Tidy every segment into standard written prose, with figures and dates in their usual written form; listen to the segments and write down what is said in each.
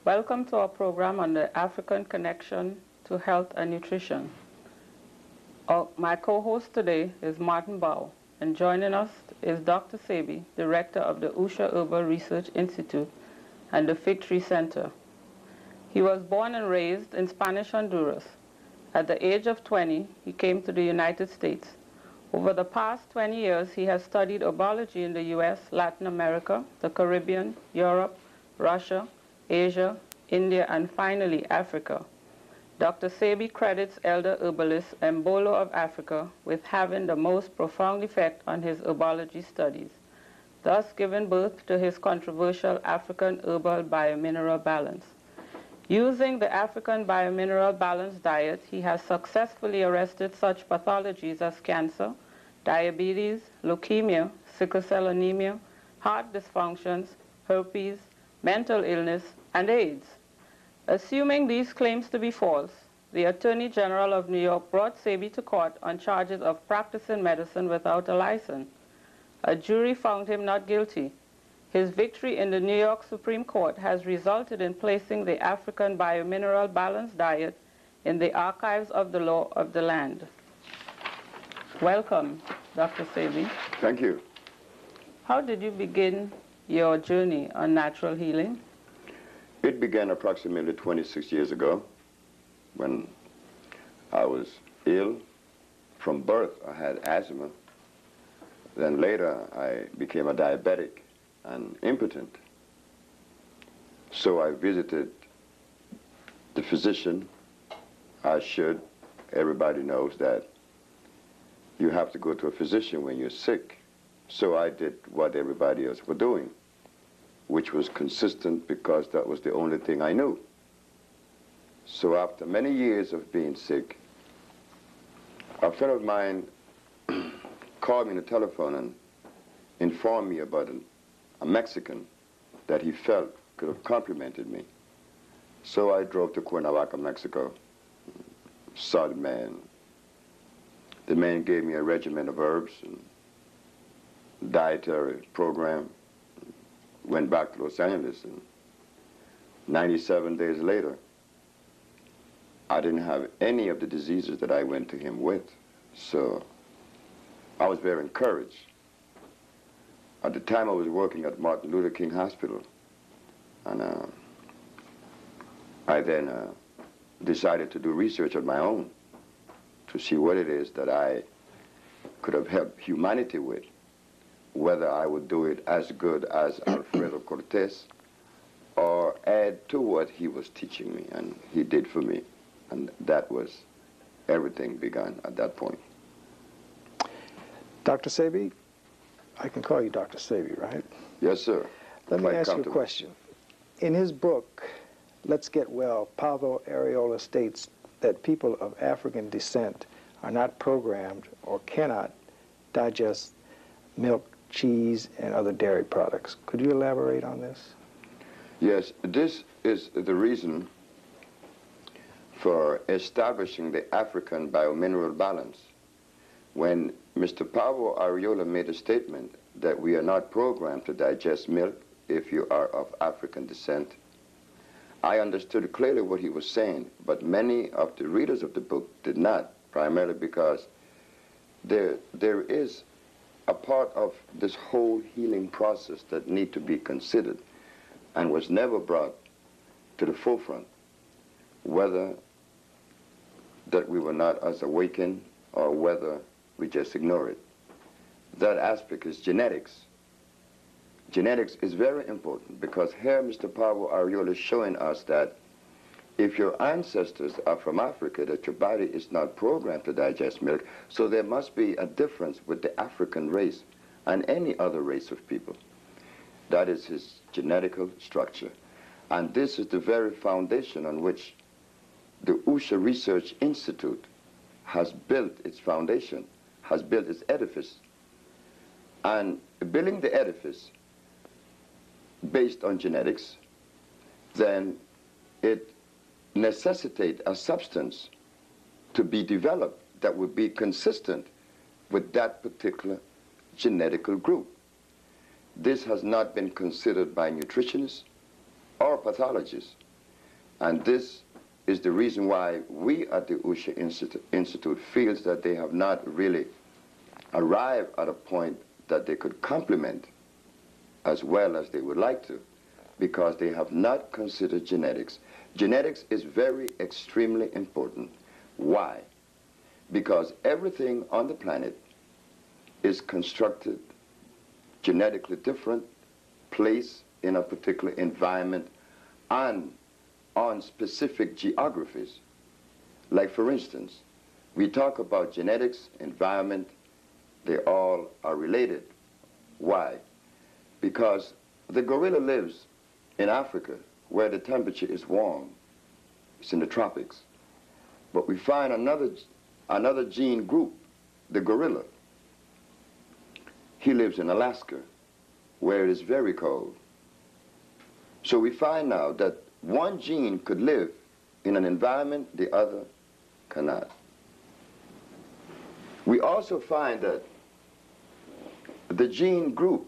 Welcome to our program on the African connection to health and nutrition. My co-host today is Martin Bao, and joining us is Dr. Sebi, director of the Usha Herbal Research Institute and the Fig Tree Center. He was born and raised in Spanish Honduras. At the age of 20, he came to the United States. Over the past 20 years, he has studied herbology in the US, Latin America, the Caribbean, Europe, Russia, Asia, India, and finally Africa. Dr. Sebi credits elder herbalist Mbolo of Africa with having the most profound effect on his herbology studies, thus giving birth to his controversial African herbal biomineral balance. Using the African biomineral balance diet, he has successfully arrested such pathologies as cancer, diabetes, leukemia, sickle cell anemia, heart dysfunctions, herpes, mental illness, and AIDS. Assuming these claims to be false, the Attorney General of New York brought Sebi to court on charges of practicing medicine without a license. A jury found him not guilty. His victory in the New York Supreme Court has resulted in placing the African biomineral balance diet in the archives of the law of the land. Welcome, Dr. Sebi. Thank you. How did you begin your journey on natural healing? It began approximately 26 years ago when I was ill. From birth, I had asthma. Then later, I became a diabetic and impotent. So I visited the physician. I should. Everybody knows that you have to go to a physician when you're sick. So I did what everybody else were doing, which was consistent because that was the only thing I knew. So after many years of being sick, a friend of mine called me on the telephone and informed me about a Mexican that he felt could have complimented me. So I drove to Cuernavaca, Mexico, saw the man. The man gave me a regimen of herbs and dietary program. Went back to Los Angeles, and 97 days later, I didn't have any of the diseases that I went to him with. So I was very encouraged. At the time, I was working at Martin Luther King Hospital, and I then decided to do research on my own to see what it is that I could have helped humanity with, whether I would do it as good as Alfredo Cortez or add to what he was teaching me, and he did for me. And that was, everything began at that point. Dr. Sebi, I can call you Dr. Sebi, right? Yes, sir. Let me ask you a question. In his book, Let's Get Well, Pablo Areola states that people of African descent are not programmed or cannot digest milk, cheese, and other dairy products. Could you elaborate on this? Yes, this is the reason for establishing the African biomineral balance. When Mr. Pablo Areola made a statement that we are not programmed to digest milk if you are of African descent, I understood clearly what he was saying, but many of the readers of the book did not, primarily because there is a part of this whole healing process that need to be considered and was never brought to the forefront, whether that we were not as awakened or whether we just ignore it. That aspect is genetics. Genetics is very important because here Mr. Pablo Areola is showing us that if your ancestors are from Africa, that your body is not programmed to digest milk, so there must be a difference with the African race and any other race of people. That is his genetical structure. And this is the very foundation on which the Usha Research Institute has built its foundation, has built its edifice. And building the edifice based on genetics, then it necessitates a substance to be developed that would be consistent with that particular genetical group. This has not been considered by nutritionists or pathologists. And this is the reason why we at the Usha Institute feels that they have not really arrived at a point that they could complement as well as they would like to, because they have not considered genetics. Genetics is very extremely important. Why? Because everything on the planet is constructed genetically different, placed in a particular environment and on specific geographies. Like for instance, we talk about genetics, environment, they all are related. Why? Because the gorilla lives in Africa where the temperature is warm. It's in the tropics. But we find another gene group, the gorilla. He lives in Alaska where it is very cold. So we find now that one gene could live in an environment the other cannot. We also find that the gene group,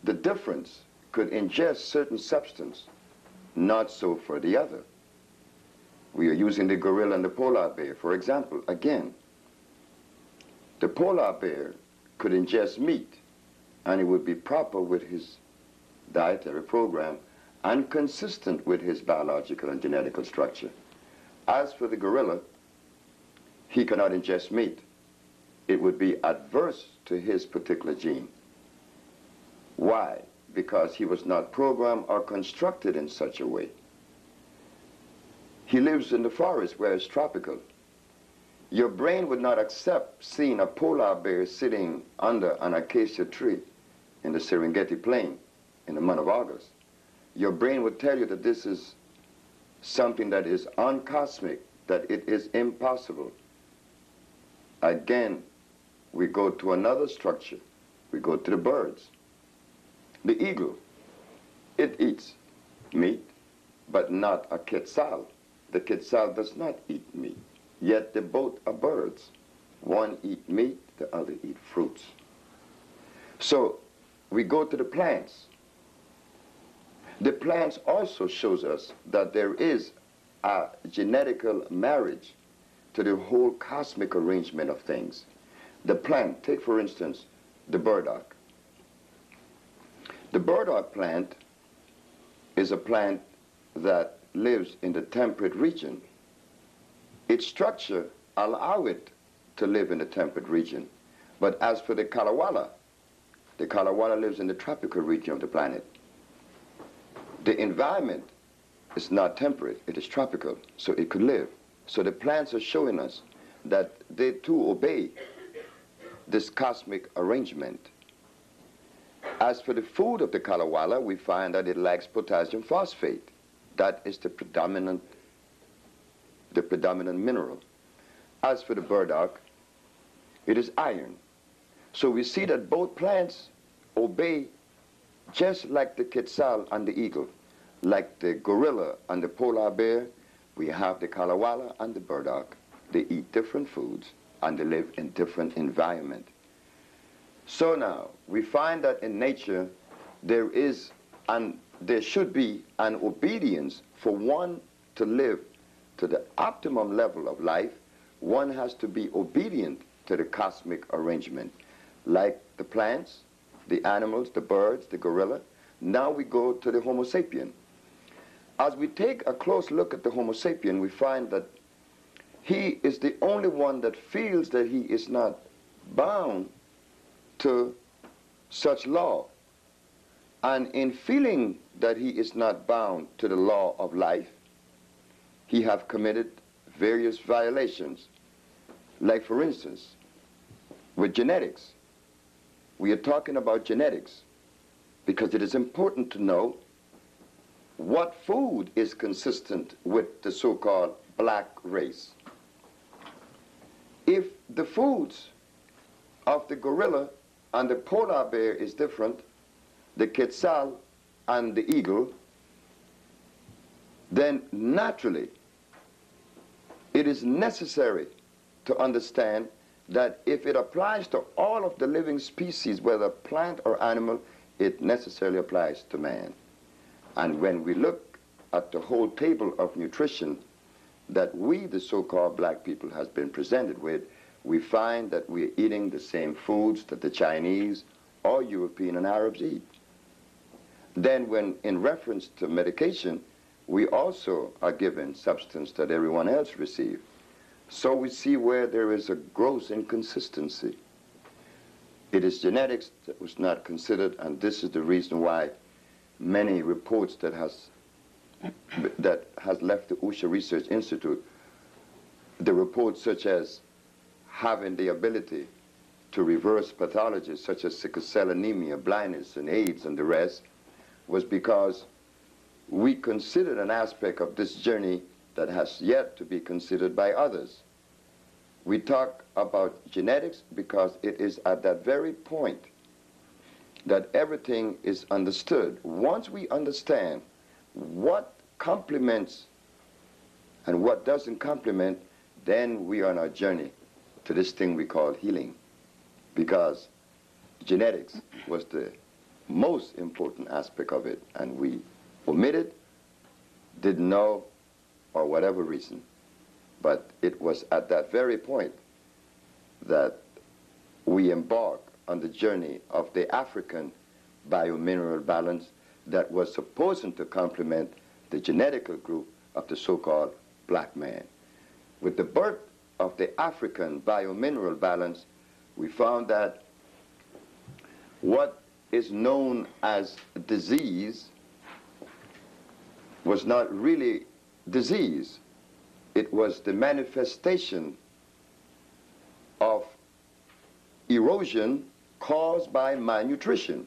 the difference, could ingest certain substance, not so for the other. We are using the gorilla and the polar bear, for example. Again, the polar bear could ingest meat, and it would be proper with his dietary program and consistent with his biological and genetical structure. As for the gorilla, he cannot ingest meat. It would be adverse to his particular gene. Why? Because he was not programmed or constructed in such a way. He lives in the forest where it's tropical. Your brain would not accept seeing a polar bear sitting under an acacia tree in the Serengeti Plain in the month of August. Your brain would tell you that this is something that is uncosmic, that it is impossible. Again, we go to another structure. We go to the birds. The eagle, it eats meat, but not a quetzal. The quetzal does not eat meat, yet they both are birds. One eat meat, the other eat fruits. So we go to the plants. The plants also shows us that there is a genetical marriage to the whole cosmic arrangement of things. The plant, take for instance, the burdock. The burdock plant is a plant that lives in the temperate region. Its structure allows it to live in the temperate region. But as for the kalawala lives in the tropical region of the planet. The environment is not temperate, it is tropical, so it could live. So the plants are showing us that they too obey this cosmic arrangement. As for the food of the kalawala, we find that it lacks potassium phosphate. That is the predominant mineral. As for the burdock, it is iron. So we see that both plants obey just like the quetzal and the eagle. Like the gorilla and the polar bear, we have the kalawala and the burdock. They eat different foods and they live in different environments. So now, we find that in nature, there should be an obedience for one to live to the optimum level of life. One has to be obedient to the cosmic arrangement. Like the plants, the animals, the birds, the gorilla. Now we go to the Homo sapien. As we take a close look at the Homo sapien, we find that he is the only one that feels that he is not bound to such law. And in feeling that he is not bound to the law of life, he have committed various violations. Like for instance, with genetics. We are talking about genetics because it is important to know what food is consistent with the so-called black race. If the foods of the gorilla and the polar bear is different, the quetzal and the eagle, then naturally it is necessary to understand that if it applies to all of the living species, whether plant or animal, it necessarily applies to man. And when we look at the whole table of nutrition that we, the so-called black people, has been presented with, we find that we're eating the same foods that the Chinese or European and Arabs eat. Then when in reference to medication, we also are given substance that everyone else receives. So we see where there is a gross inconsistency. It is genetics that was not considered, and this is the reason why many reports that has left the USHA Research Institute, the reports such as having the ability to reverse pathologies such as sickle cell anemia, blindness, and AIDS, and the rest, was because we considered an aspect of this journey that has yet to be considered by others. We talk about genetics because it is at that very point that everything is understood. Once we understand what complements and what doesn't complement, then we are on our journey to this thing we call healing. Because genetics was the most important aspect of it, and we omitted, didn't know, or whatever reason. But it was at that very point that we embark on the journey of the African biomineral balance that was supposed to complement the genetical group of the so-called black man. With the birth of the African biomineral balance, we found that what is known as disease was not really disease. It was the manifestation of erosion caused by malnutrition.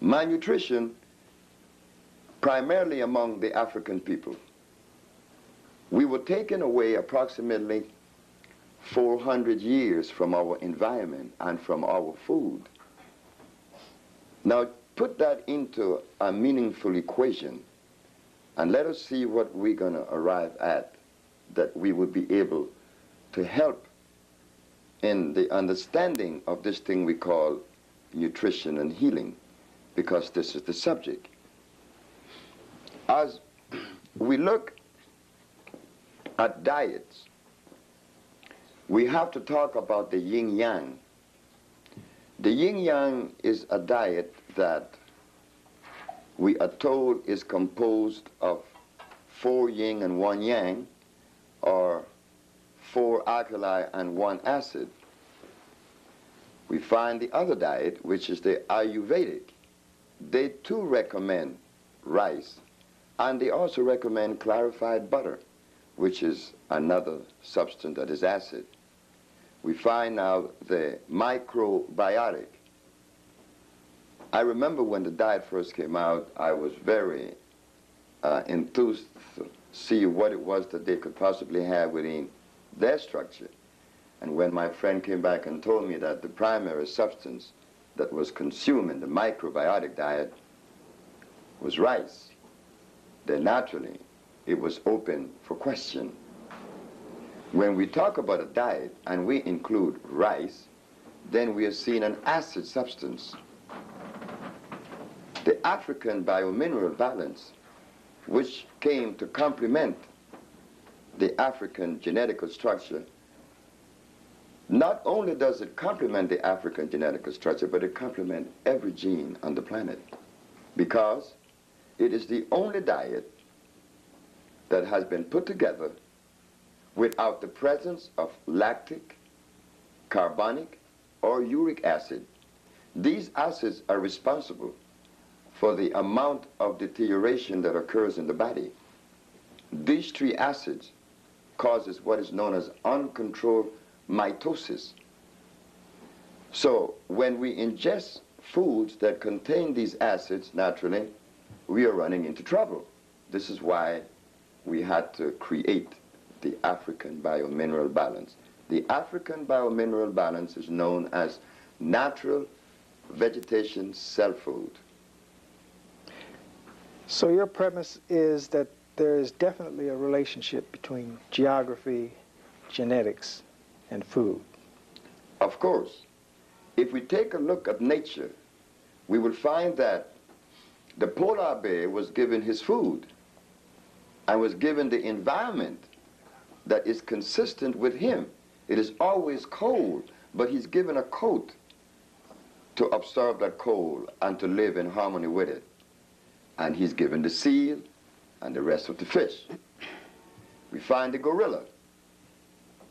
Malnutrition primarily among the African people. We were taken away approximately 400 years from our environment and from our food. Now put that into a meaningful equation and let us see what we're going to arrive at, that we would be able to help in the understanding of this thing we call nutrition and healing, because this is the subject. As we look at diets, we have to talk about the yin-yang. The yin-yang is a diet that we are told is composed of 4 yin and 1 yang, or 4 alkali and 1 acid. We find the other diet, which is the Ayurvedic. They too recommend rice, and they also recommend clarified butter, which is another substance that is acid. We find now the microbiotic. I remember when the diet first came out, I was very enthused to see what it was that they could possibly have within their structure. And when my friend came back and told me that the primary substance that was consumed in the microbiotic diet was rice, then naturally it was open for question. When we talk about a diet and we include rice, then we are seeing an acid substance. The African biomineral balance, which came to complement the African genetical structure, not only does it complement the African genetical structure, but it complements every gene on the planet, because it is the only diet that has been put together without the presence of lactic, carbonic, or uric acid. These acids are responsible for the amount of deterioration that occurs in the body. These 3 acids causes what is known as uncontrolled mitosis. So when we ingest foods that contain these acids, naturally, we are running into trouble. This is why we had to create the African biomineral balance. The African biomineral balance is known as natural vegetation cell food. So your premise is that there is definitely a relationship between geography, genetics, and food. Of course. If we take a look at nature, we will find that The polar bear was given his food and was given the environment that is consistent with him. It is always cold, but he's given a coat to absorb that cold and to live in harmony with it. And he's given the seal and the rest of the fish. We find the gorilla.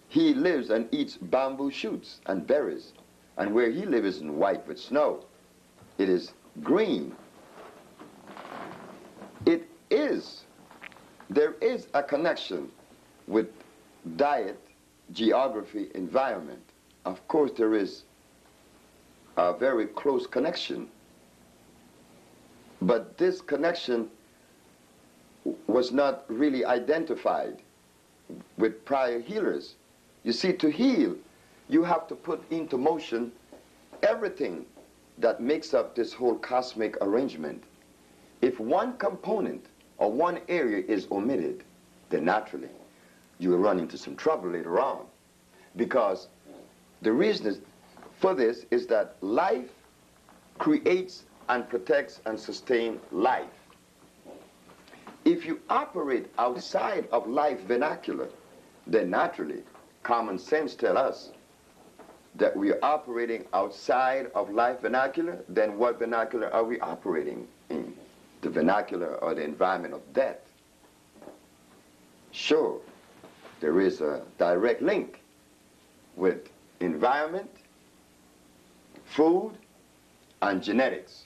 He lives and eats bamboo shoots and berries. And where he lives isn't white with snow. It is green. There is a connection with diet, geography, environment. Of course, there is a very close connection. But this connection was not really identified with prior healers. You see, to heal, you have to put into motion everything that makes up this whole cosmic arrangement. If one component or one area is omitted, then naturally you will run into some trouble later on. Because the reason for this is that life creates and protects and sustains life. If you operate outside of life vernacular, then naturally common sense tells us that we are operating outside of life vernacular. Then what vernacular are we operating in? The vernacular or the environment of death. Sure, there is a direct link with environment, food, and genetics.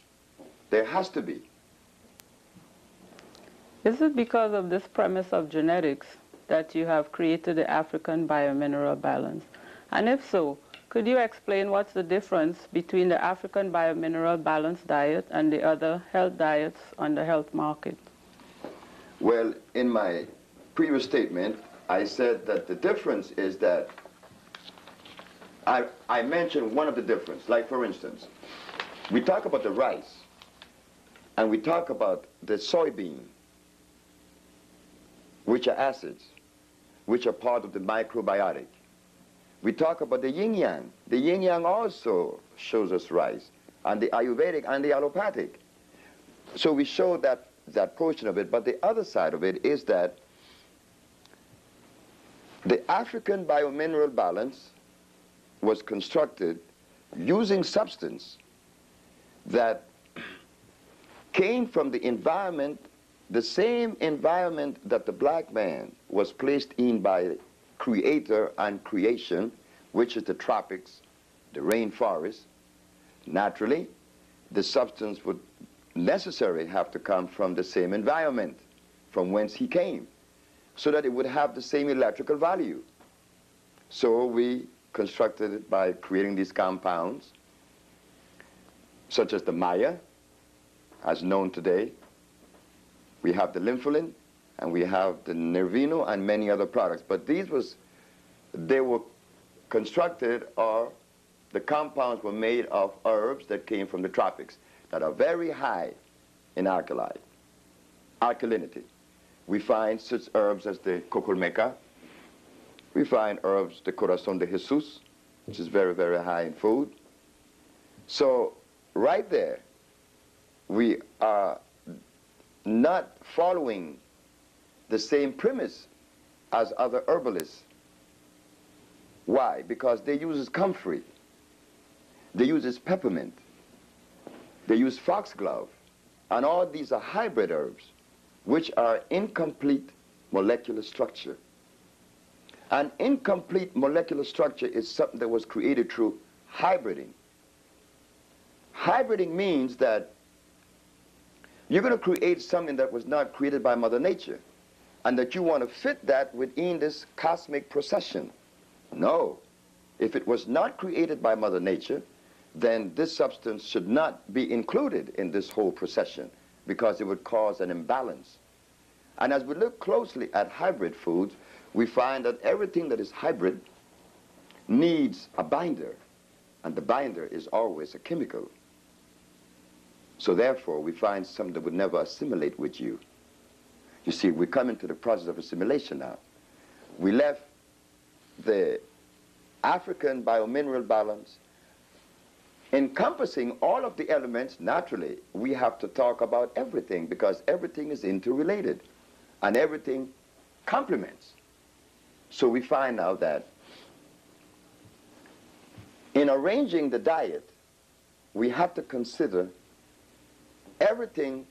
There has to be. Is it because of this premise of genetics that you have created the African biomineral balance? And if so, could you explain what's the difference between the African biomineral balance diet and the other health diets on the health market? Well, in my previous statement, I said that the difference is that I mentioned one of the difference. Like, for instance, we talk about the rice, and we talk about the soybean, which are acids, which are part of the microbiotic. We talk about the yin-yang. The yin-yang also shows us rice, and the Ayurvedic and the allopathic. So we show that portion of it, but the other side of it is that the African biomineral balance was constructed using substance that came from the environment, the same environment that the black man was placed in by creator and creation, which is the tropics, the rainforest. Naturally, the substance would necessarily have to come from the same environment from whence he came, so that it would have the same electrical value. So we constructed it by creating these compounds, such as the Maya, as known today. We have the lympholin, and we have the Nervino and many other products. But they were constructed, or the compounds were made of herbs that came from the tropics that are very high in alkalinity. We find such herbs as the cocolmeca. We find herbs, the corazon de Jesus, which is very, very high in food. So right there, we are not following the same premise as other herbalists. Why? Because they use comfrey, they use peppermint, they use foxglove, and all these are hybrid herbs, which are incomplete molecular structure. An incomplete molecular structure is something that was created through hybriding. Hybriding means that you're going to create something that was not created by Mother Nature, and that you want to fit that within this cosmic procession. No. If it was not created by Mother Nature, then this substance should not be included in this whole procession, because it would cause an imbalance. And as we look closely at hybrid foods, we find that everything that is hybrid needs a binder, and the binder is always a chemical. So therefore, we find something that would never assimilate with you. You see, we come into the process of assimilation now. We left the African biomineral balance encompassing all of the elements, naturally, we have to talk about everything because everything is interrelated and everything complements. So we find out that in arranging the diet, we have to consider everything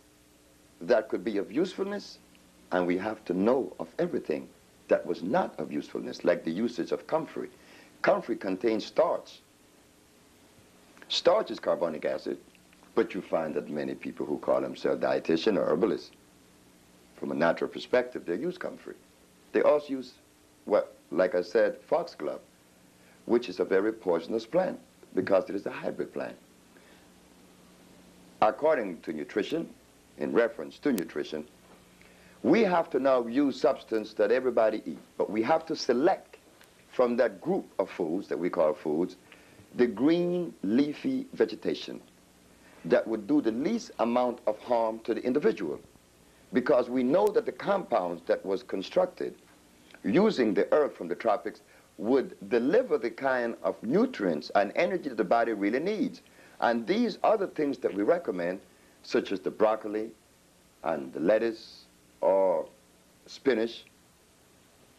that could be of usefulness, and we have to know of everything that was not of usefulness, like the usage of comfrey. Comfrey contains starch. Starch is carbonic acid, but you find that many people who call themselves dietitian or herbalists, from a natural perspective, they use comfrey. They also use, well, like I said, foxglove, which is a very poisonous plant because it is a hybrid plant. According to nutrition, in reference to nutrition, we have to now use substance that everybody eats, but we have to select from that group of foods that we call foods, the green leafy vegetation that would do the least amount of harm to the individual, because we know that the compounds that was constructed using the earth from the tropics would deliver the kind of nutrients and energy that the body really needs. And these other things that we recommend, such as the broccoli and the lettuce or spinach,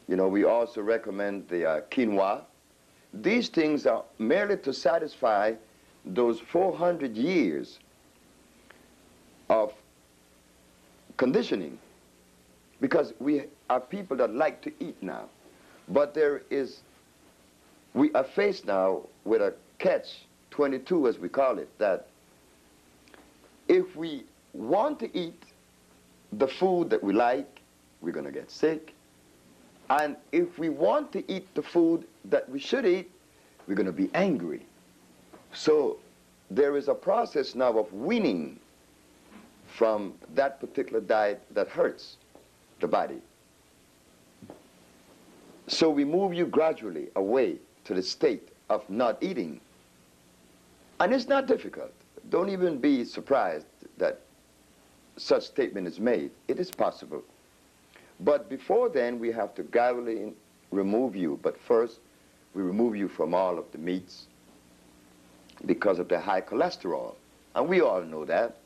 you know, we also recommend the quinoa. These things are merely to satisfy those 400 years of conditioning, because we are people that like to eat now. But we are faced now with a catch-22, as we call it, that if we want to eat the food that we like, we're going to get sick. And if we want to eat the food that we should eat, we're going to be angry. So there is a process now of weaning from that particular diet that hurts the body. So we move you gradually away to the state of not eating. And it's not difficult. Don't even be surprised that such statement is made. It is possible. But before then, we have to gradually remove you. But first, we remove you from all of the meats because of the high cholesterol. And we all know that.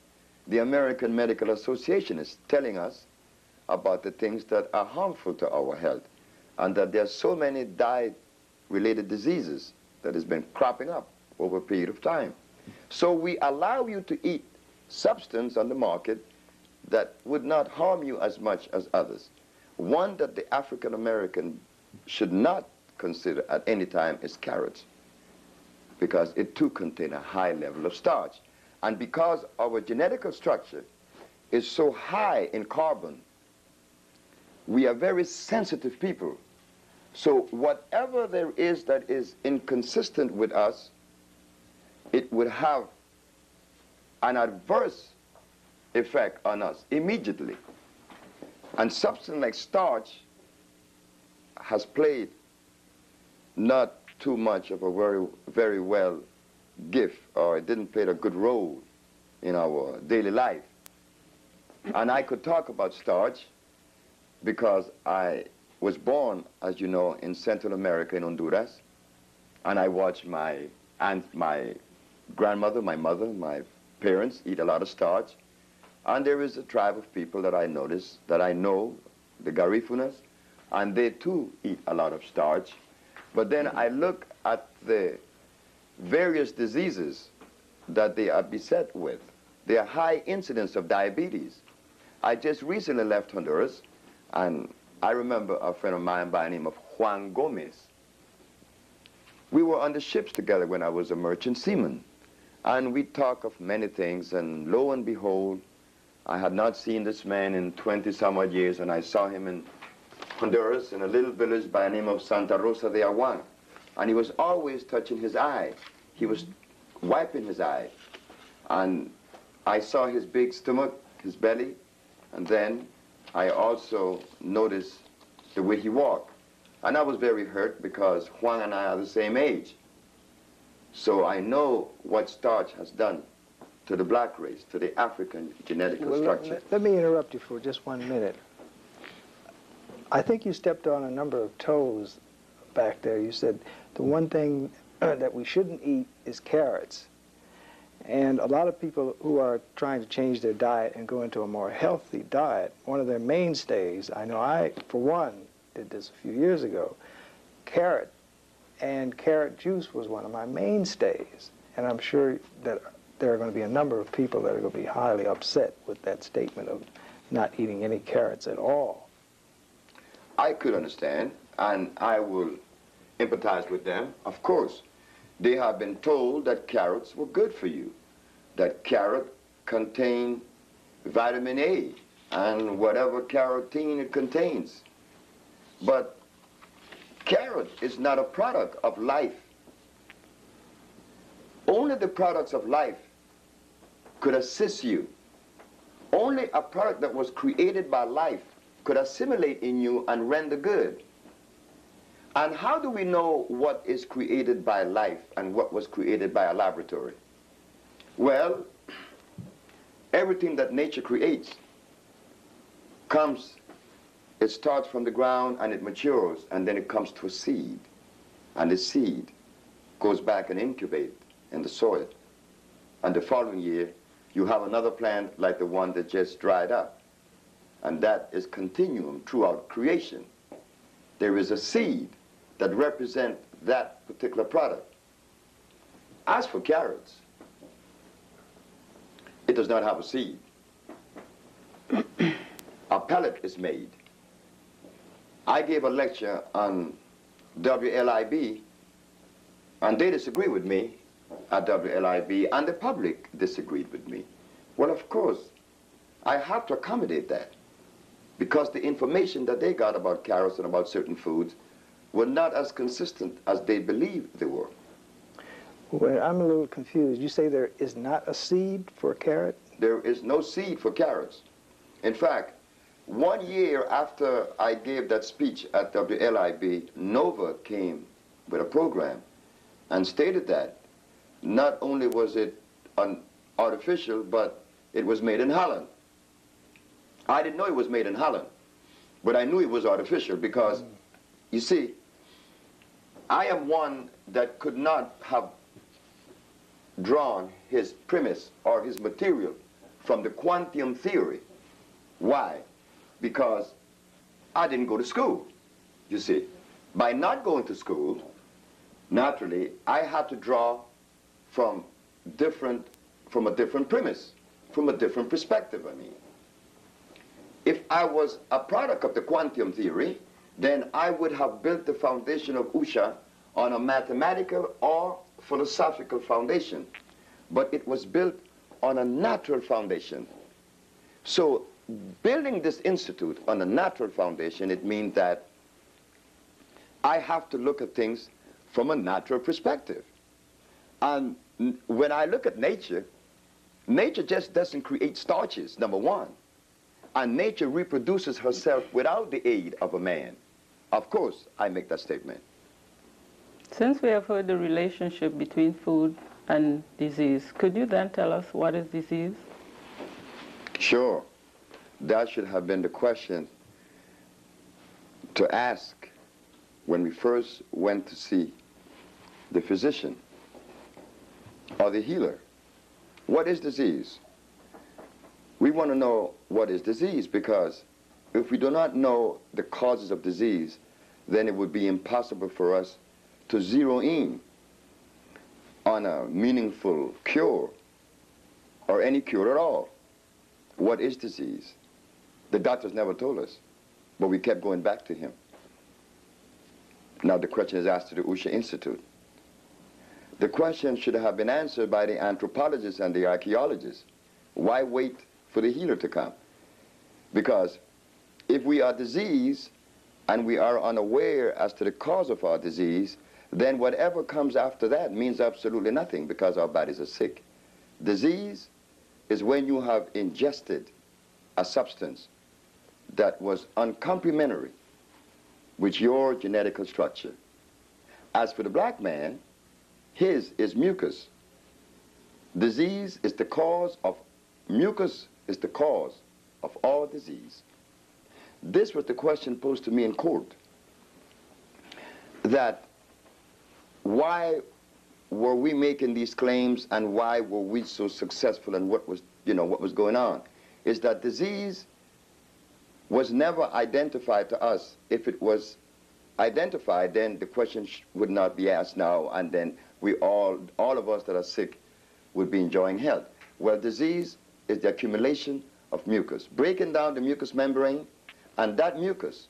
The American Medical Association is telling us about the things that are harmful to our health, and that there are so many diet-related diseases that has been cropping up over a period of time. So we allow you to eat substance on the market that would not harm you as much as others. One that the African American should not consider at any time is carrots, because it too contains a high level of starch. And because our genetical structure is so high in carbon, we are very sensitive people. So whatever there is that is inconsistent with us, it would have an adverse effect on us immediately. And substance like starch has played not too much of a very well gift, or it didn't play a good role in our daily life. And I could talk about starch because I was born, as you know, in Central America, in Honduras, and I watched my aunt, my grandmother, my mother, my parents eat a lot of starch. And there is a tribe of people that I notice, that I know, the Garifunas, and they too eat a lot of starch. But then I look at the various diseases that they are beset with. Their high incidence of diabetes. I just recently left Honduras, and I remember a friend of mine by the name of Juan Gomez. We were on the ships together when I was a merchant seaman, and we talk of many things, and lo and behold, I had not seen this man in 20-some odd years, and I saw him in Honduras in a little village by the name of Santa Rosa de Aguan. And he was always touching his eye. He was wiping his eye. And I saw his big stomach, his belly, and then I also noticed the way he walked. And I was very hurt because Juan and I are the same age. So I know what starch has done to the black race, to the African genetic structure. Let me interrupt you for just 1 minute. I think you stepped on a number of toes back there. You said the one thing that we shouldn't eat is carrots. And a lot of people who are trying to change their diet and go into a more healthy diet, one of their mainstays, I know I, for one, did this a few years ago, carrot and carrot juice was one of my mainstays. And I'm sure that there are going to be a number of people that are going to be highly upset with that statement of not eating any carrots at all. I could understand, and I will empathize with them. Of course, they have been told that carrots were good for you, that carrot contain vitamin A and whatever carotene it contains. But carrot is not a product of life. Only the products of life could assist you. Only a product that was created by life could assimilate in you and render good. And how do we know what is created by life and what was created by a laboratory? Well, everything that nature creates it starts from the ground and it matures, and then it comes to a seed. And the seed goes back and incubates in the soil. And the following year, you have another plant like the one that just dried up. And that is continuum throughout creation. There is a seed that represents that particular product. As for carrots, it does not have a seed. A pellet is made. I gave a lecture on WLIB, and they disagree with me at WLIB, and the public disagreed with me. Well, of course, I have to accommodate that, because the information that they got about carrots and about certain foods were not as consistent as they believed they were. Well, I'm a little confused. You say there is not a seed for a carrot? There is no seed for carrots. In fact, 1 year after I gave that speech at WLIB, Nova came with a program and stated that not only was it artificial, but it was made in Holland. I didn't know it was made in Holland, but I knew it was artificial because, you see, I am one that could not have drawn his premise or his material from the quantum theory. Why? Because I didn't go to school, you see. By not going to school, naturally, I had to draw from a different premise, from a different perspective, I mean. If I was a product of the quantum theory, then I would have built the foundation of Usha on a mathematical or philosophical foundation. But it was built on a natural foundation. So building this institute on a natural foundation, it means that I have to look at things from a natural perspective. And when I look at nature, nature just doesn't create starches, number one. And nature reproduces herself without the aid of a man. Of course, I make that statement. Since we have heard the relationship between food and disease, could you then tell us what is disease? Sure. That should have been the question to ask when we first went to see the physician or the healer. What is disease? We want to know what is disease, because if we do not know the causes of disease, then it would be impossible for us to zero in on a meaningful cure or any cure at all. What is disease? The doctors never told us, but we kept going back to him. Now the question is asked to the Usha Institute. The question should have been answered by the anthropologists and the archaeologists. Why wait for the healer to come? Because if we are diseased and we are unaware as to the cause of our disease, then whatever comes after that means absolutely nothing, because our bodies are sick. Disease is when you have ingested a substance that was uncomplimentary with your genetical structure. As for the black man, his is mucus. Disease is the cause of, mucus is the cause of all disease. This was the question posed to me in court, that why were we making these claims and why were we so successful and what was, what was going on? Is that disease was never identified to us. If it was identified, then the question would not be asked now, and then all of us that are sick would be enjoying health. Well, disease is the accumulation of mucus, breaking down the mucous membrane, and that mucus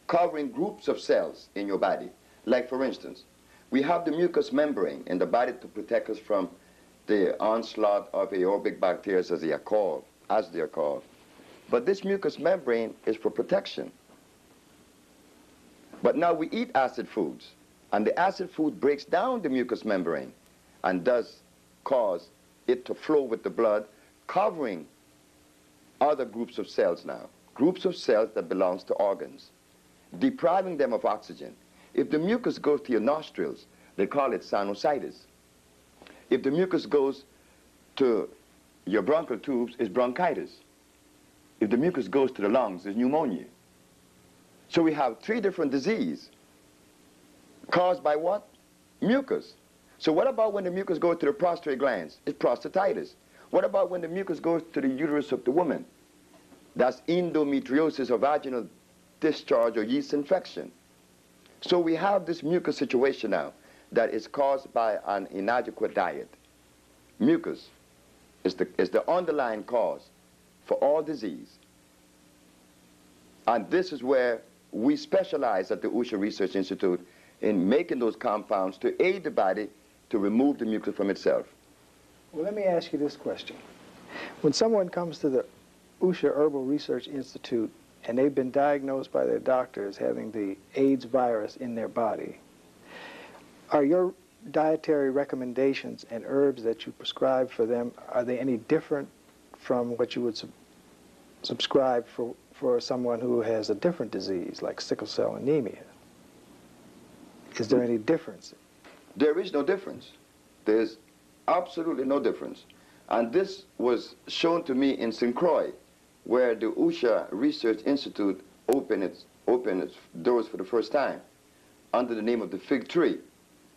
covering groups of cells in your body. Like, for instance, we have the mucous membrane in the body to protect us from the onslaught of aerobic bacteria, as they are called. But this mucous membrane is for protection. But now we eat acid foods, and the acid food breaks down the mucous membrane and does cause it to flow with the blood, covering other groups of cells now, groups of cells that belongs to organs, depriving them of oxygen. If the mucus goes to your nostrils, they call it sinusitis. If the mucus goes to your bronchial tubes, it's bronchitis. If the mucus goes to the lungs, it's pneumonia. So we have 3 different diseases caused by what? Mucus. So what about when the mucus goes to the prostate glands? It's prostatitis. What about when the mucus goes to the uterus of the woman? That's endometriosis, or vaginal discharge, or yeast infection. So we have this mucus situation now that is caused by an inadequate diet. Mucus is the underlying cause for all disease. And this is where we specialize at the USHA Research Institute in making those compounds to aid the body to remove the mucus from itself. Well, let me ask you this question. When someone comes to the USHA Herbal Research Institute and they've been diagnosed by their doctors having the AIDS virus in their body, are your dietary recommendations and herbs that you prescribe for them, are they any different from what you would subscribe for someone who has a different disease, like sickle cell anemia? Is there any difference? There is no difference. There's absolutely no difference. And this was shown to me in St. Croix, where the USHA Research Institute opened its doors for the first time under the name of the Fig Tree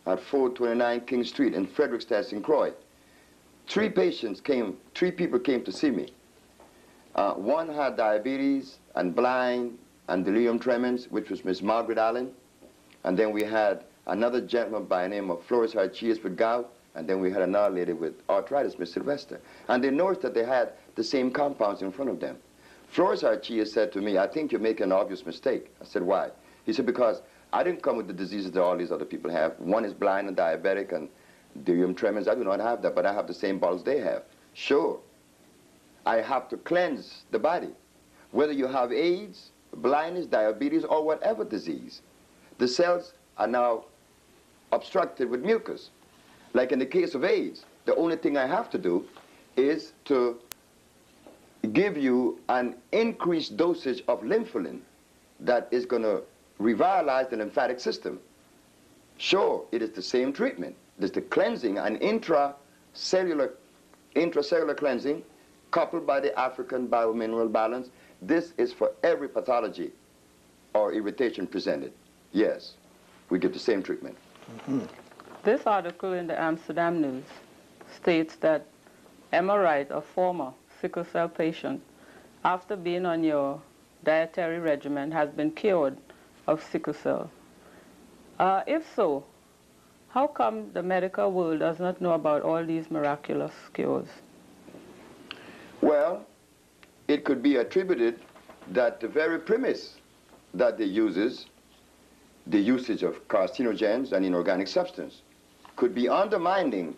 at 429 King Street in Frederickstad, St. Croix. 3 people came to see me. One had diabetes and blind and delirium tremens, which was Miss Margaret Allen. And then we had another gentleman by the name of Flores Archias with gout. And then we had another lady with arthritis, Miss Sylvester. And they noticed that they had the same compounds in front of them. Flores Archias said to me, "I think you're making an obvious mistake." I said, "Why?" He said, "Because I didn't come with the diseases that all these other people have. One is blind and diabetic and delirium tremens. I do not have that, but I have the same bottles they have." Sure. I have to cleanse the body. Whether you have AIDS, blindness, diabetes, or whatever disease, the cells are now obstructed with mucus. Like in the case of AIDS, the only thing I have to do is to give you an increased dosage of lympholine that is going to revitalize the lymphatic system. Sure, it is the same treatment. There's the cleansing, an intracellular cleansing, coupled by the African biomineral balance. This is for every pathology or irritation presented. Yes, we get the same treatment. Mm-hmm. This article in the Amsterdam News states that Emma Wright, a former sickle cell patient, after being on your dietary regimen, has been cured of sickle cell. If so, how come the medical world does not know about all these miraculous cures? Well, it could be attributed that the very premise that they uses, the usage of carcinogens and inorganic substance, could be undermining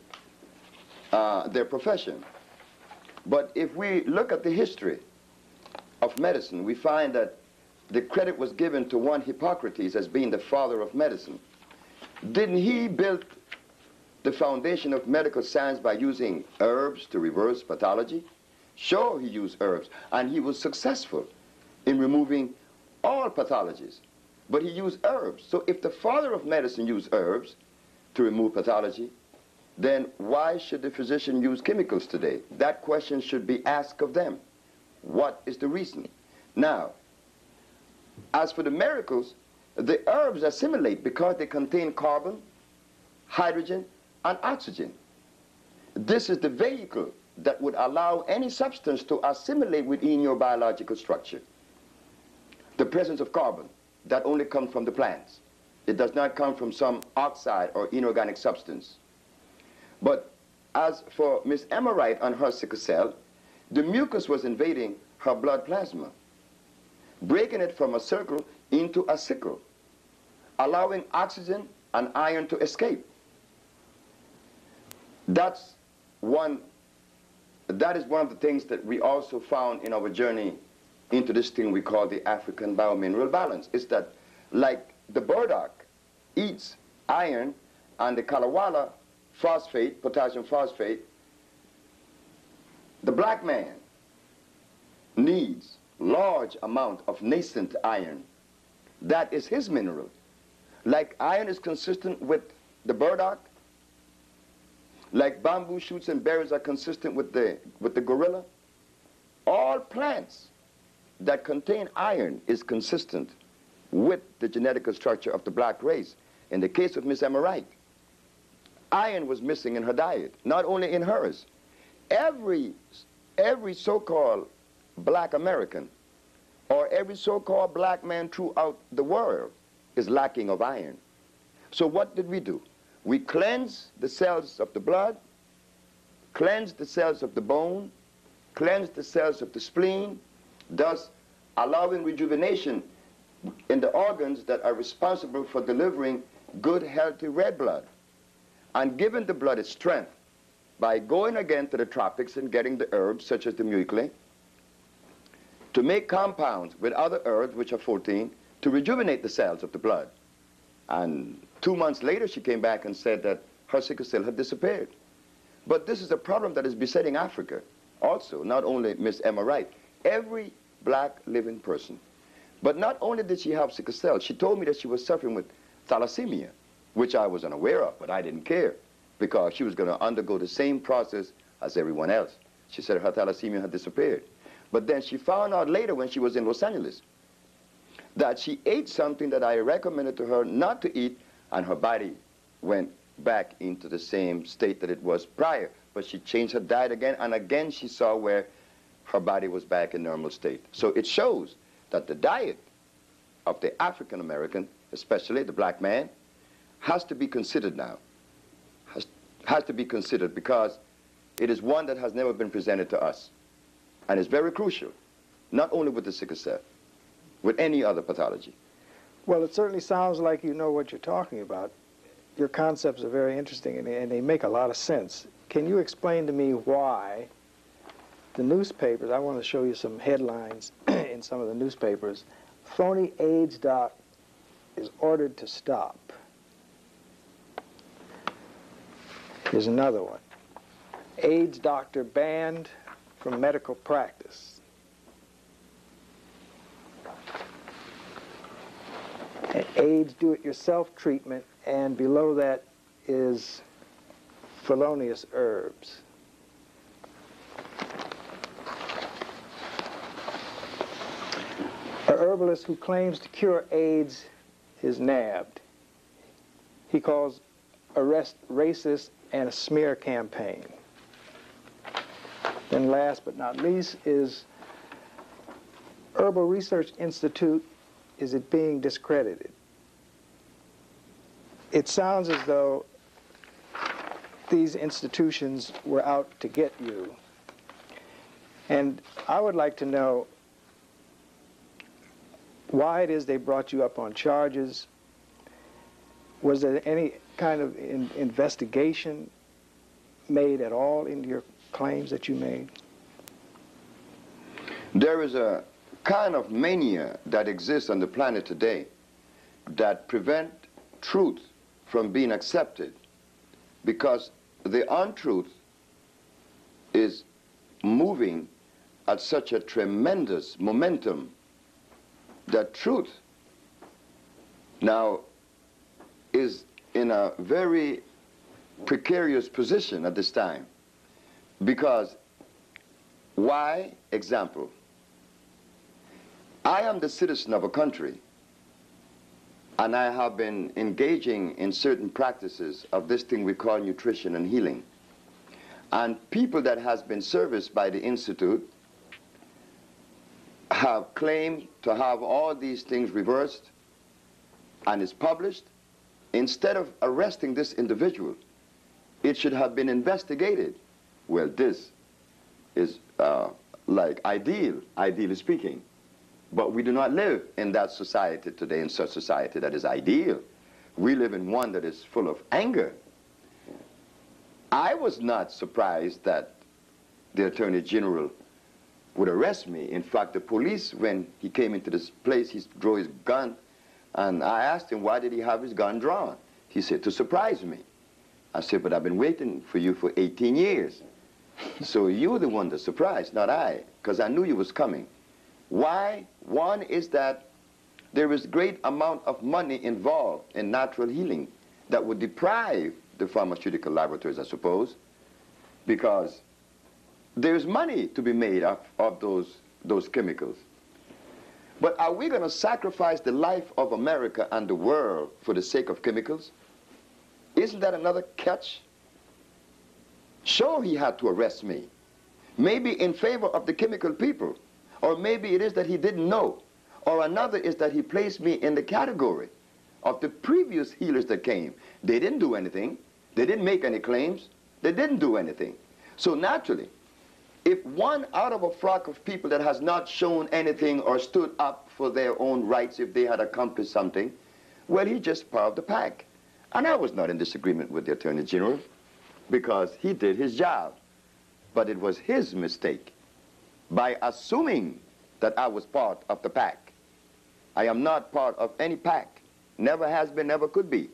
their profession. But if we look at the history of medicine, we find that the credit was given to one Hippocrates as being the father of medicine. Didn't he build the foundation of medical science by using herbs to reverse pathology? Sure, he used herbs, and he was successful in removing all pathologies. But he used herbs. So if the father of medicine used herbs to remove pathology, then why should the physician use chemicals today? That question should be asked of them. What is the reason? Now, as for the miracles, the herbs assimilate because they contain carbon, hydrogen, and oxygen. This is the vehicle that would allow any substance to assimilate within your biological structure. The presence of carbon, that only comes from the plants. It does not come from some oxide or inorganic substance. But as for Miss Emma Wright and her sickle cell, the mucus was invading her blood plasma, breaking it from a circle into a sickle, allowing oxygen and iron to escape. That is one of the things that we also found in our journey into this thing we call the African biomineral balance, is that like the burdock eats iron and the kalawala phosphate, potassium phosphate, the black man needs large amount of nascent iron. That is his mineral. Like iron is consistent with the burdock, like bamboo shoots and berries are consistent with the gorilla, all plants that contain iron is consistent with the genetic structure of the black race. In the case of Miss Emma Wright, iron was missing in her diet, not only in hers. Every so-called black American or every so-called black man throughout the world is lacking of iron. So what did we do? We cleansed the cells of the blood, cleansed the cells of the bone, cleansed the cells of the spleen, thus allowing rejuvenation in the organs that are responsible for delivering good, healthy red blood, and giving the blood its strength by going again to the tropics and getting the herbs such as the mucilage to make compounds with other herbs, which are 14, to rejuvenate the cells of the blood. And 2 months later, she came back and said that her sickle cell had disappeared. But this is a problem that is besetting Africa also, not only Miss Emma Wright, every black living person. But not only did she have sickle cell, she told me that she was suffering with thalassemia, which I was unaware of, but I didn't care because she was going to undergo the same process as everyone else. She said her thalassemia had disappeared. But then she found out later when she was in Los Angeles that she ate something that I recommended to her not to eat, and her body went back into the same state that it was prior. But she changed her diet again, and again she saw where her body was back in normal state. So it shows that the diet of the African American, especially the black man, has to be considered now. Has to be considered because it is one that has never been presented to us. And it's very crucial, not only with the sickle cell, with any other pathology. Well, it certainly sounds like you know what you're talking about. Your concepts are very interesting and they make a lot of sense. Can you explain to me why the newspapers, I want to show you some headlines in some of the newspapers, phony AIDS doc is ordered to stop. Here's another one. AIDS doctor banned from medical practice. AIDS do-it-yourself treatment, and below that is felonious herbs. A herbalist who claims to cure AIDS is nabbed. He calls arrest racist and a smear campaign. Then last but not least is Herbal Research Institute, is it being discredited? It sounds as though these institutions were out to get you. And I would like to know why it is they brought you up on charges. Was there any kind of investigation made at all into your claims that you made? There is a kind of mania that exists on the planet today that prevent truth from being accepted because the untruth is moving at such a tremendous momentum that truth now is in a very precarious position at this time. Because why? Example, I am the citizen of a country And I have been engaging in certain practices of this thing we call nutrition and healing. And people that has been serviced by the Institute have claimed to have all these things reversed, and it's published. Instead of arresting this individual, it should have been investigated. Well, this is like ideally speaking. But we do not live in that society today, in such society that is ideal. We live in one that is full of anger. I was not surprised that the Attorney General would arrest me. In fact, the police, when he came into this place, he drew his gun, and I asked him, why did he have his gun drawn? He said, to surprise me. I said, but I've been waiting for you for 18 years. So you were the one that surprised, not I, because I knew you was coming. Why? One is that there is great amount of money involved in natural healing that would deprive the pharmaceutical laboratories, I suppose, because there's money to be made of those chemicals. But are we going to sacrifice the life of America and the world for the sake of chemicals? Isn't that another catch? Sure, he had to arrest me. Maybe in favor of the chemical people. Or maybe it is that he didn't know. Or another is that he placed me in the category of the previous healers that came. They didn't do anything. They didn't make any claims. They didn't do anything. So naturally, if one out of a flock of people that has not shown anything or stood up for their own rights, if they had accomplished something, well, he just part of the pack. And I was not in disagreement with the Attorney General because he did his job. But it was his mistake by assuming that I was part of the pack. I am not part of any pack. Never has been, never could be.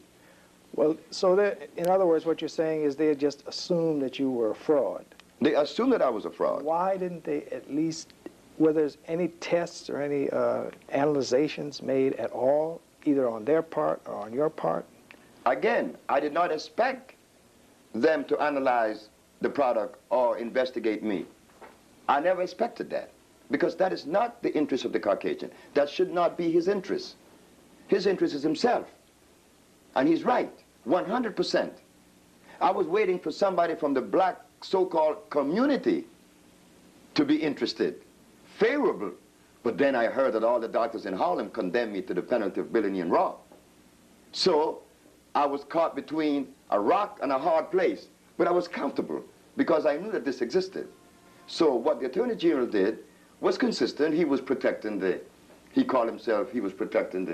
Well, so in other words, what you're saying is they just assumed that you were a fraud. They assumed that I was a fraud. Why didn't they at least, whether there's any tests or any analyzations made at all, either on their part or on your part? Again, I did not expect them to analyze the product or investigate me. I never expected that, because that is not the interest of the Caucasian. That should not be his interest. His interest is himself. And he's right, 100%. I was waiting for somebody from the black so-called community to be interested, favorable. But then I heard that all the doctors in Harlem condemned me to the penalty of billion and raw. So I was caught between a rock and a hard place. But I was comfortable because I knew that this existed. So what the Attorney General did was consistent. He was protecting he called himself, he was protecting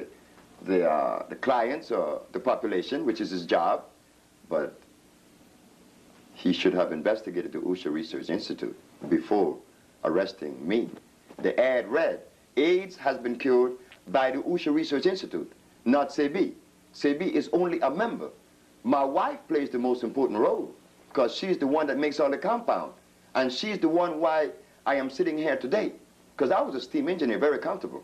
the clients or the population, which is his job. But he should have investigated the USHA Research Institute before arresting me. The ad read, AIDS has been cured by the USHA Research Institute, not Sebi. Sebi is only a member. My wife plays the most important role because she's the one that makes all the compound. And she's the one why I am sitting here today, because I was a steam engineer, very comfortable.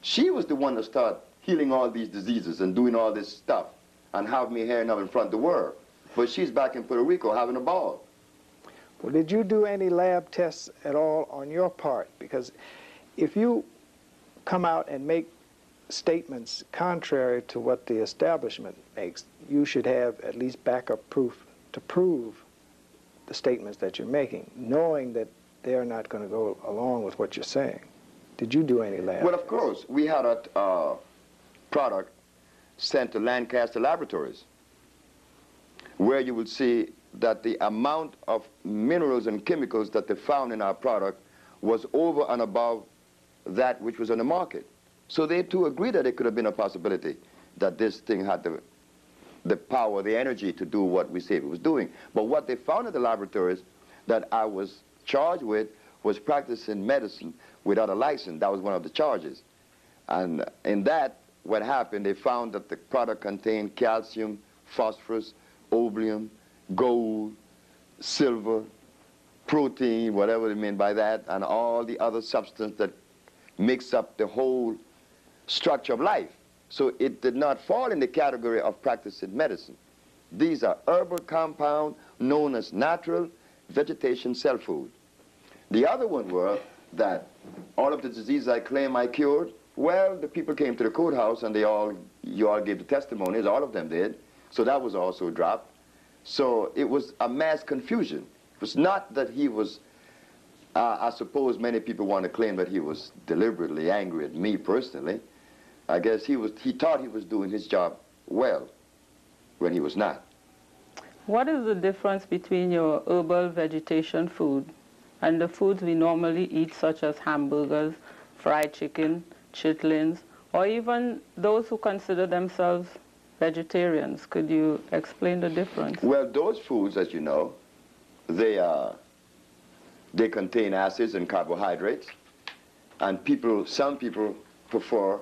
She was the one that started healing all these diseases and doing all this stuff and have me here now in front of the world. But she's back in Puerto Rico having a ball. Well, did you do any lab tests at all on your part? Because if you come out and make statements contrary to what the establishment makes, you should have at least backup proof to prove the statements that you're making, knowing that they're not going to go along with what you're saying. Did you do any lab Well, of tests? course. We had a product sent to Lancaster Laboratories where you would see that the amount of minerals and chemicals that they found in our product was over and above that which was on the market. So they too agreed that it could have been a possibility that this thing had the power, the energy to do what we say it was doing. But what they found at the laboratories that I was charged with was practicing medicine without a license. That was one of the charges. And in that, what happened, they found that the product contained calcium, phosphorus, oblium, gold, silver, protein, whatever they mean by that, and all the other substance that makes up the whole structure of life. So it did not fall in the category of practicing medicine. These are herbal compound known as natural vegetation cell food. The other one were that all of the diseases I claim I cured Well, the people came to the courthouse and you all gave the testimonies, all of them did. So that was also dropped. So it was a mass confusion. It was not that he was, I suppose many people want to claim that he was deliberately angry at me personally. I guess he thought he was doing his job well when he was not. What is the difference between your herbal vegetation food and the foods we normally eat, such as hamburgers, fried chicken, chitlins, or even those who consider themselves vegetarians? Could you explain the difference? Well, those foods, as you know, they contain acids and carbohydrates, and some people prefer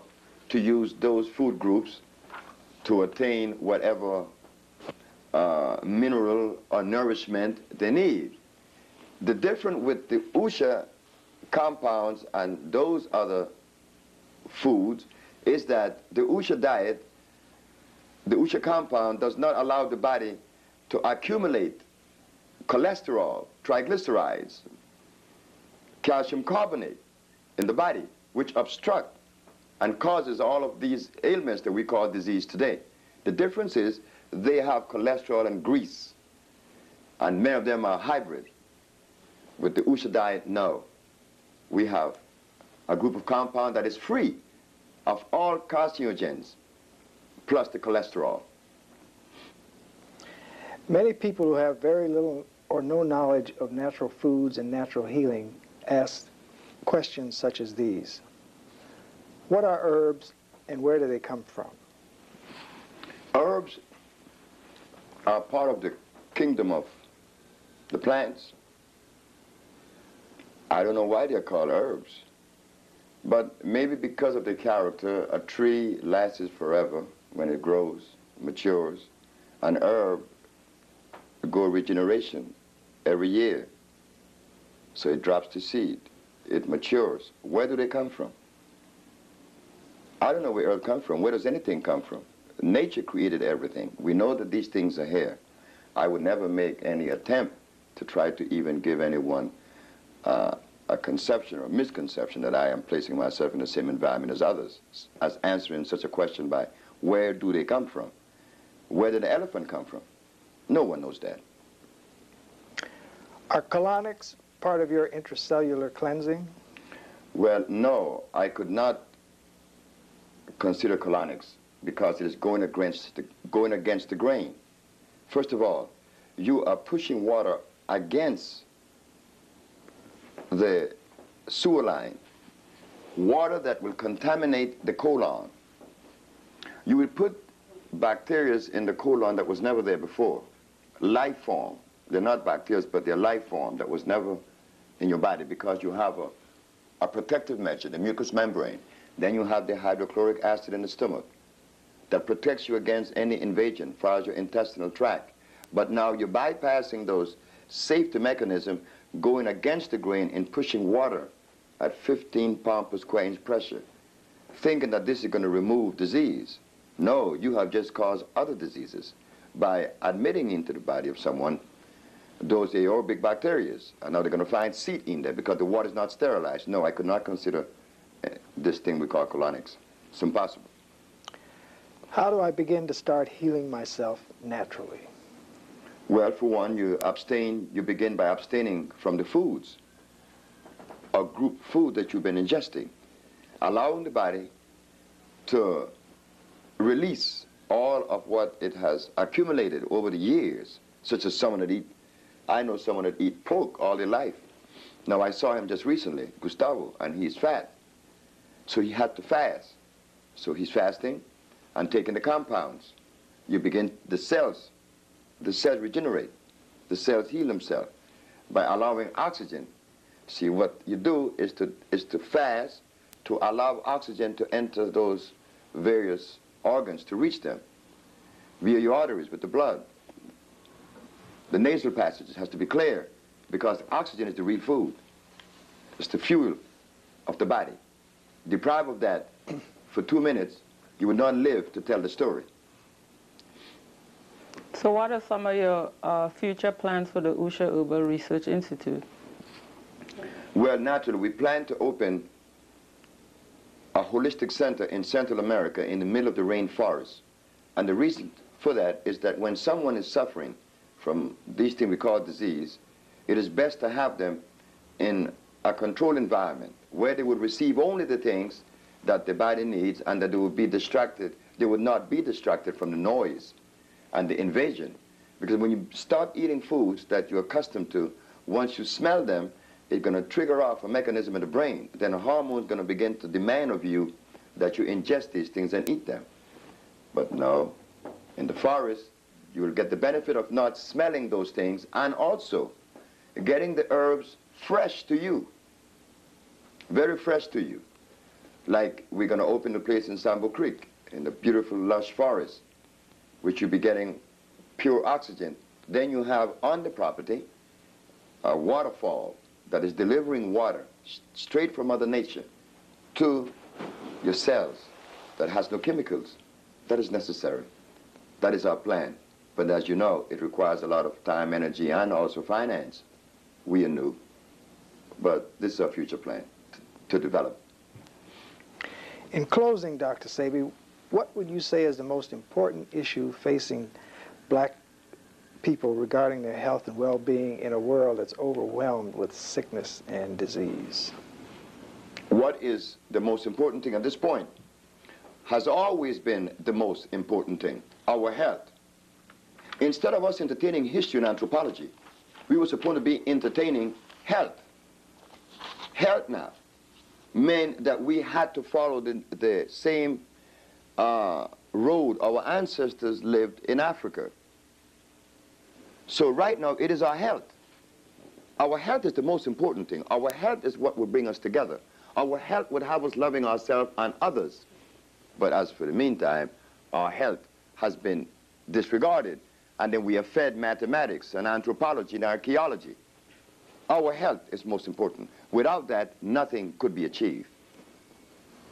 to use those food groups to attain whatever mineral or nourishment they need. The difference with the OSHA compounds and those other foods is that the OSHA diet, the OSHA compound does not allow the body to accumulate cholesterol, triglycerides, calcium carbonate in the body, which obstruct and causes all of these ailments that we call disease today. The difference is they have cholesterol and grease, and many of them are hybrid. With the OSHA diet, no. We have a group of compounds that is free of all carcinogens, plus the cholesterol. Many people who have very little or no knowledge of natural foods and natural healing ask questions such as these. What are herbs and where do they come from? Herbs are part of the kingdom of the plants. I don't know why they're called herbs, but maybe because of the character. A tree lasts forever when it grows, matures. An herb goes regeneration every year. So it drops the seed, it matures. Where do they come from? I don't know where herbs come from. Where does anything come from? Nature created everything. We know that these things are here. I would never make any attempt to try to even give anyone a conception or misconception that I am placing myself in the same environment as others, as answering such a question by where do they come from? Where did the elephant come from? No one knows that. Are colonics part of your intracellular cleansing? Well, no, I could not consider colonics because it is going against the grain. First of all, you are pushing water against the sewer line, water that will contaminate the colon. You will put bacteria in the colon that was never there before. Life form. They're not bacteria, but they're life form that was never in your body because you have a protective measure, the mucous membrane. Then you have the hydrochloric acid in the stomach that protects you against any invasion as far as your intestinal tract. But now you're bypassing those safety mechanisms, going against the grain and pushing water at 15 pounds per square inch pressure, thinking that this is going to remove disease. No, you have just caused other diseases by admitting into the body of someone those aerobic bacteria. And now they're going to find seed in there because the water is not sterilized. No, I could not consider this thing we call colonics. It's impossible. How do I begin to start healing myself naturally? Well, for one, you begin by abstaining from the foods or group food that you've been ingesting, allowing the body to release all of what it has accumulated over the years, such as someone that I know someone that eat pork all their life. Now, I saw him just recently, Gustavo, and he's fat. So he had to fast. So he's fasting and taking the compounds. You begin, the cells regenerate. The cells heal themselves by allowing oxygen. See, what you do is to fast to allow oxygen to enter those various organs, to reach them via your arteries with the blood. The nasal passages has to be clear because oxygen is the real food. It's the fuel of the body. Deprived of that for 2 minutes, you would not live to tell the story. So what are some of your future plans for the Usha Herbal Research Institute? Well, naturally, we plan to open a holistic center in Central America in the middle of the rainforest. And the reason for that is that when someone is suffering from these things we call disease, it is best to have them in a controlled environment where they would receive only the things that the body needs, and that they would be distracted. They would not be distracted from the noise and the invasion. Because when you start eating foods that you're accustomed to, once you smell them, it's going to trigger off a mechanism in the brain. Then a hormone is going to begin to demand of you that you ingest these things and eat them. But no, in the forest, you will get the benefit of not smelling those things, and also getting the herbs fresh to you, very fresh to you. Like we're going to open a place in Sambo Creek, in the beautiful lush forest, which you'll be getting pure oxygen. Then you have on the property a waterfall that is delivering water straight from Mother Nature to your cells that has no chemicals. That is necessary. That is our plan. But as you know, it requires a lot of time, energy, and also finance. We are new, but this is our future plan to develop. In closing, Dr. Sebi, what would you say is the most important issue facing black people regarding their health and well-being in a world that's overwhelmed with sickness and disease? What is the most important thing at this point has always been the most important thing, our health. Instead of us entertaining history and anthropology, we were supposed to be entertaining health. Health now meant that we had to follow the same road our ancestors lived in Africa. So right now, it is our health. Our health is the most important thing. Our health is what will bring us together. Our health would have us loving ourselves and others. But as for the meantime, our health has been disregarded. And then we have fed mathematics and anthropology and archaeology. Our health is most important. Without that, nothing could be achieved.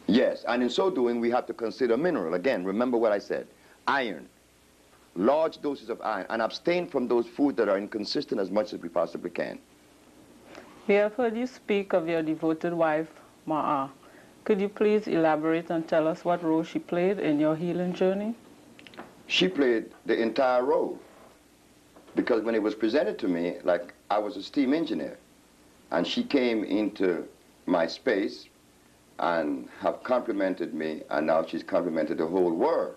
Yes, and in so doing, we have to consider mineral. Again, remember what I said. Iron, large doses of iron, and abstain from those foods that are inconsistent as much as we possibly can. We have heard you speak of your devoted wife, Ma'a. Could you please elaborate and tell us what role she played in your healing journey? She played the entire role. Because when it was presented to me, like I was a steam engineer, and she came into my space and have complimented me, and now she's complimented the whole world.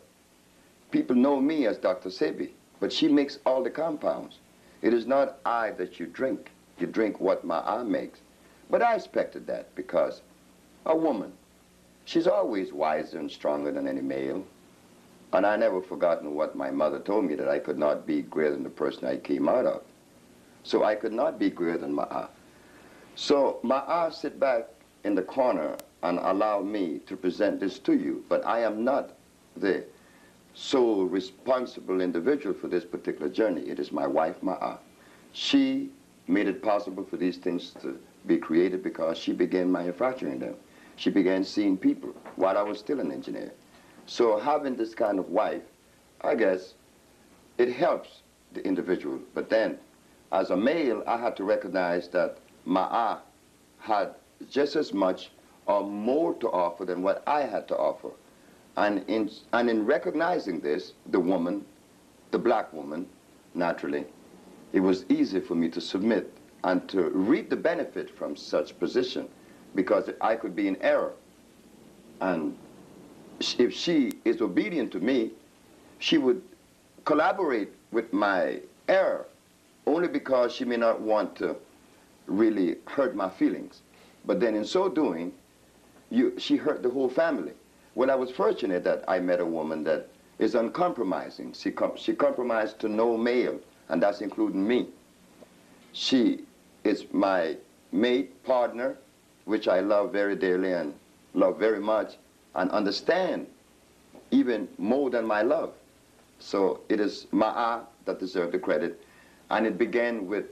People know me as Dr. Sebi, but she makes all the compounds. It is not I that you drink what Ma'a makes. But I expected that because a woman, she's always wiser and stronger than any male. And I never forgotten what my mother told me, that I could not be greater than the person I came out of. So I could not be greater than Ma'a. So Ma'a sit back in the corner and allow me to present this to you. But I am not the sole responsible individual for this particular journey. It is my wife, Ma'a. She made it possible for these things to be created because she began manufacturing them. She began seeing people while I was still an engineer. So having this kind of wife, I guess, it helps the individual. But then, as a male, I had to recognize that Ma'a had just as much or more to offer than what I had to offer. And in recognizing this, the woman, the black woman, naturally, it was easy for me to submit and to reap the benefit from such position, because I could be in error. And if she is obedient to me, she would collaborate with my error, only because she may not want to really hurt my feelings. But then in so doing, she hurt the whole family. Well, I was fortunate that I met a woman that is uncompromising. She compromised to no male, and that's including me. She is my mate, partner, which I love very dearly and love very much, and understand even more than my love. So it is Ma'a that deserves the credit. And it began with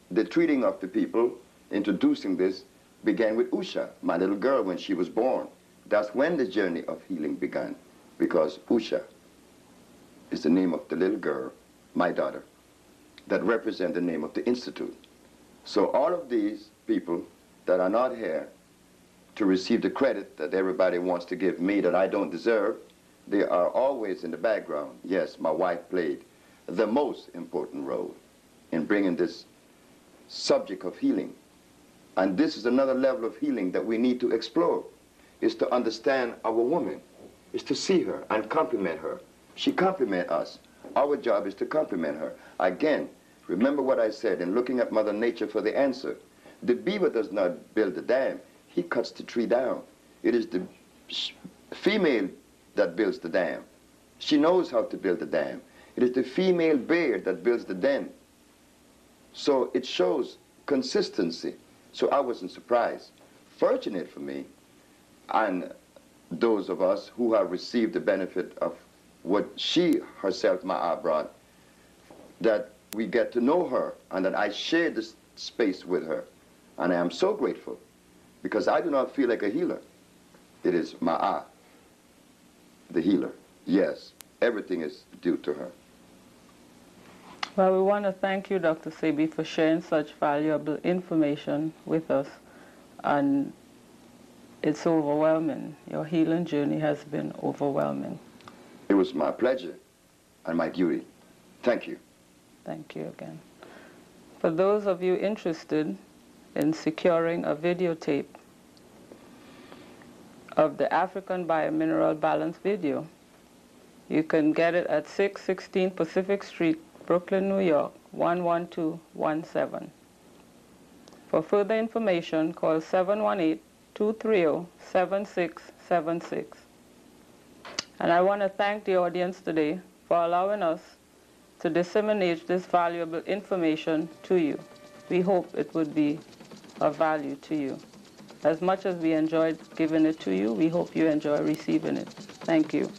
the treating of the people, introducing this, began with Usha, my little girl, when she was born. That's when the journey of healing began, because Usha is the name of the little girl, my daughter, that represent the name of the Institute. So all of these people that are not here to receive the credit that everybody wants to give me that I don't deserve. They are always in the background. Yes, my wife played the most important role in bringing this subject of healing. And this is another level of healing that we need to explore, is to understand our woman, is to see her and compliment her. She compliments us. Our job is to compliment her. Again, remember what I said in looking at Mother Nature for the answer. The beaver does not build the dam. He cuts the tree down. It is the female that builds the dam. She knows how to build the dam. It is the female bear that builds the den. So it shows consistency. So I wasn't surprised. Fortunate for me, and those of us who have received the benefit of what she herself, Ma'a, brought, that we get to know her and that I share this space with her. And I am so grateful, because I do not feel like a healer. It is Ma'a, the healer. Yes, everything is due to her. Well, we want to thank you, Dr. Sebi, for sharing such valuable information with us. And it's overwhelming. Your healing journey has been overwhelming. It was my pleasure and my duty. Thank you. Thank you again. For those of you interested in securing a videotape of the African Biomineral Balance video, you can get it at 616 Pacific Street, Brooklyn, New York, 11217. For further information, call 718-230-7676. And I want to thank the audience today for allowing us to disseminate this valuable information to you. We hope it would be of value to you. As much as we enjoyed giving it to you, we hope you enjoy receiving it. Thank you.